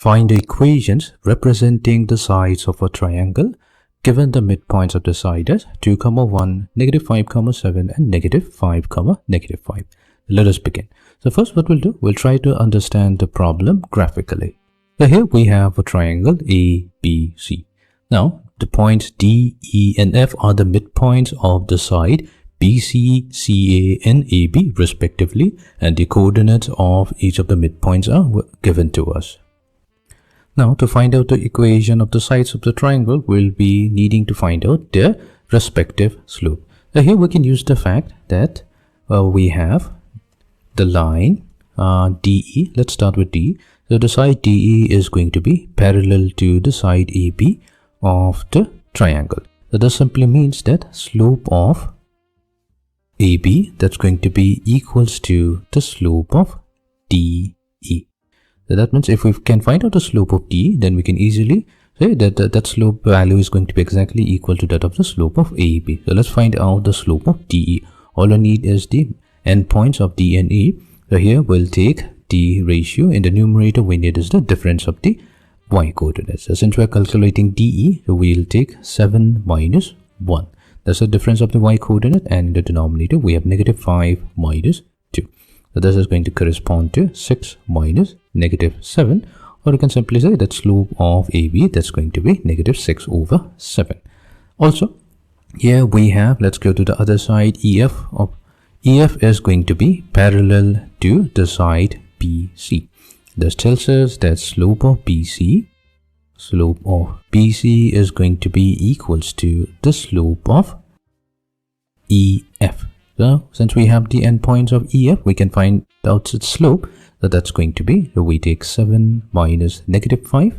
Find the equations representing the sides of a triangle given the midpoints of the side as 2, 1, -5, 7 and -5, -5. Let us begin. So first what we'll do, we'll try to understand the problem graphically. So here we have a triangle ABC. Now the points D, E and F are the midpoints of the side BC, CA and AB respectively, and the coordinates of each of the midpoints are given to us. Now to find out the equation of the sides of the triangle, we'll be needing to find out their respective slope. So here we can use the fact that we have the line DE. Let's start with D. So the side DE is going to be parallel to the side AB of the triangle. So that simply means that slope of AB, that's going to be equals to the slope of DE. So that means if we can find out the slope of D, then we can easily say that that slope value is going to be exactly equal to that of the slope of AB. So let's find out the slope of DE. All I need is the endpoints of D and E. So here we'll take the ratio. In the numerator, we need is the difference of the y coordinates. So since we're calculating DE, so we'll take 7 minus 1. That's the difference of the y coordinate, and in the denominator we have -5 minus 2. So this is going to correspond to 6 minus -7, or you can simply say that slope of AB, that's going to be -6 over 7. Also, here we have, let's go to the other side, EF is going to be parallel to the side BC. This tells us that slope of BC is going to be equals to the slope of EF. So since we have the endpoints of EF, we can find out its slope. So that's going to be, so we take 7 minus -5,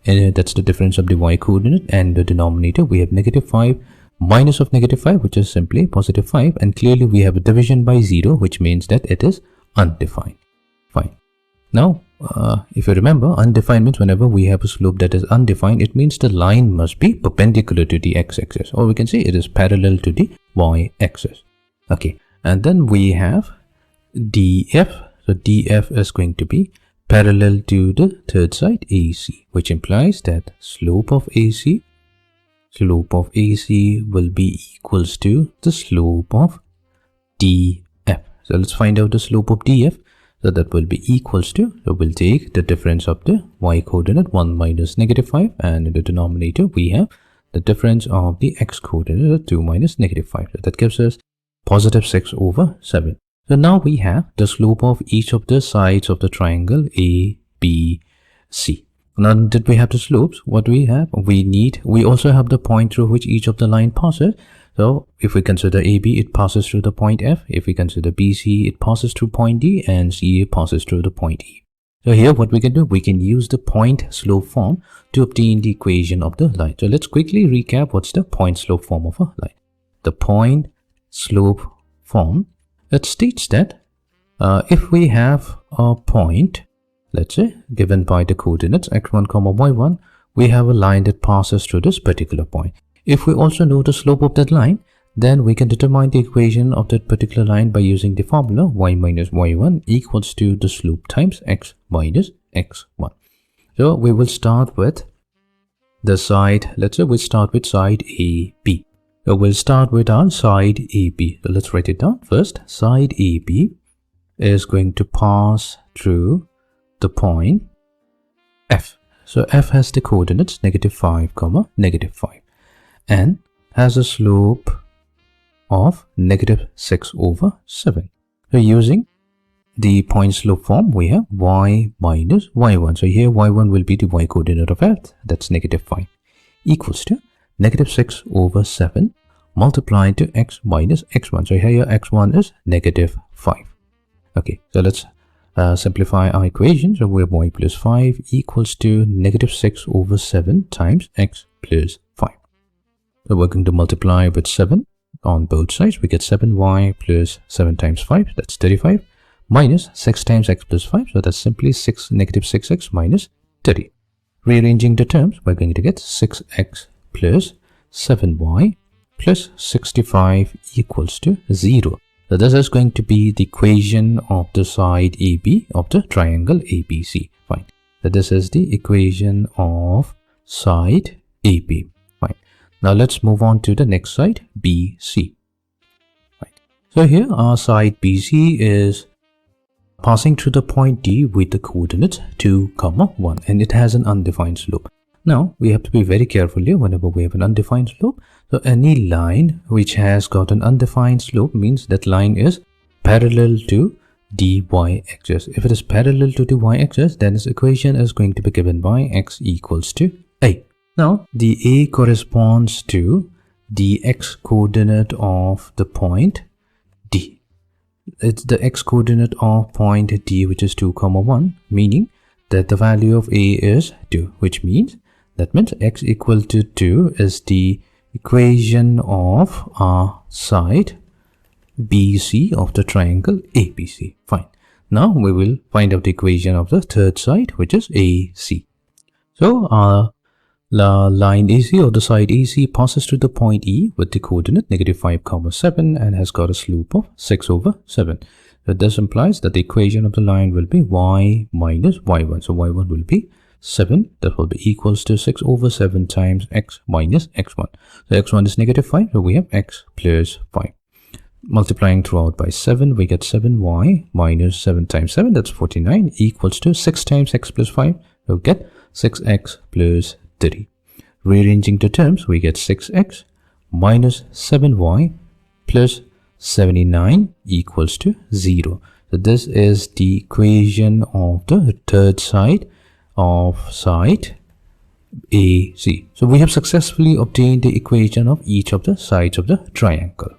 and that's the difference of the y coordinate, and the denominator we have -5 minus of -5, which is simply +5, and clearly we have a division by 0, which means that it is undefined. Fine. Now if you remember, undefined means whenever we have a slope that is undefined, it means the line must be perpendicular to the x-axis, or we can say it is parallel to the y-axis. Okay, and then we have DF. So DF is going to be parallel to the third side AC, which implies that slope of AC will be equals to the slope of DF. So let's find out the slope of DF. So that will be equals to, so we'll take the difference of the y coordinate 1 minus -5, and in the denominator we have the difference of the x coordinate 2 minus -5. So that gives us +6 over 7. So now we have the slope of each of the sides of the triangle ABC. Now that we have the slopes, what we have, we also have the point through which each of the line passes. So if we consider AB, it passes through the point F. If we consider BC, it passes through point D, and CA passes through the point E. So here what we can do, we can use the point slope form to obtain the equation of the line. So let's quickly recap what's the point slope form of a line. The point slope form, it states that if we have a point, let's say given by the coordinates x1, y1, we have a line that passes through this particular point. If we also know the slope of that line, then we can determine the equation of that particular line by using the formula y minus y1 equals to the slope times x minus x1. So we will start with the side, let's say we'll start with side AB. So we'll start with our side AB. So let's write it down. First, side AB is going to pass through the point F. So F has the coordinates -5, -5, and has a slope of -6 over 7. So using the point slope form, we have y minus y1. So here y1 will be the y coordinate of F, that's -5, equals to -6 over 7 multiplied to x minus x1. So here x1 is -5. Okay, so let's simplify our equation. So we have y plus 5 equals to -6 over 7 times x plus 5. So we're going to multiply with 7 on both sides. We get 7y plus 7 times 5, that's 35, minus 6 times x plus 5. So that's simply -6x minus 30. Rearranging the terms, we're going to get 6x plus 7y plus 65 equals to 0. So this is going to be the equation of the side AB of the triangle ABC. Fine. that this is the equation of side AB. Fine. Now let's move on to the next side, BC. Right. So here our side BC is passing through the point D with the coordinates 2, 1, and it has an undefined slope. Now we have to be very careful here whenever we have an undefined slope. So any line which has got an undefined slope means that line is parallel to the y-axis. If it is parallel to the y-axis, then this equation is going to be given by x equals to a. Now the a corresponds to the x coordinate of the point D. It's the x coordinate of point D, which is 2, 1, meaning that the value of a is 2, which means x equal to 2 is the equation of our side BC of the triangle ABC. Fine. Now we will find out the equation of the third side, which is AC. So our line AC or the side AC passes through the point E with the coordinate -5, 7 and has got a slope of 6/7. So this implies that the equation of the line will be y minus y1. So y1 will be 7. That will be equals to 6/7 times x minus x1. So x1 is -5. So we have x plus 5. Multiplying throughout by 7, we get 7y minus 7 times 7. That's 49 equals to 6 times x plus 5. We'll get 6x plus 30. Rearranging the terms, we get 6x minus 7y plus 79 equals to 0. So this is the equation of the third side of side AC. So we have successfully obtained the equation of each of the sides of the triangle.